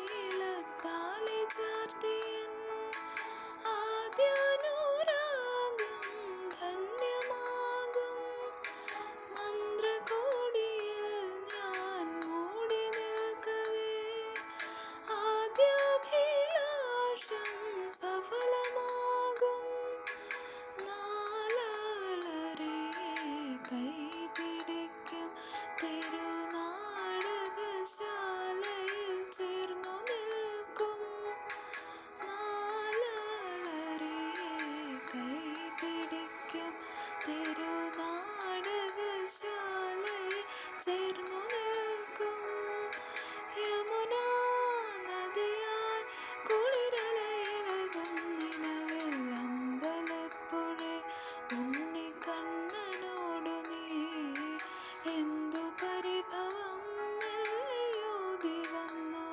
സാക്ഷിയായിലത്താലെ ചാർത്തിയൻ ആദ്യാനുരാഗം ധന്യമാകും മന്ത്രകോടിയിൽ ഞാൻ മൂടി നിൽക്കവേ ആദ്യാഭിലാഷം സഫലമാകും നാലാളരെ കൈപിടിക്കും തിരുനാടകശാലയിൽ ചേർന്നു നിൽക്കും നാലാളരെ കൈപിടിക്കും തിരുനാടകശാലയിൽ ചേർന്നു നിൽക്കും യമുനാ നദിയായി കുളിരലയിളകും നിലവിൽ അമ്പലപ്പുഴേ ഉണ്ണിക്കണ്ണനോടു നീ എന്തു പരിഭവം മെല്ലെയോതി വന്നു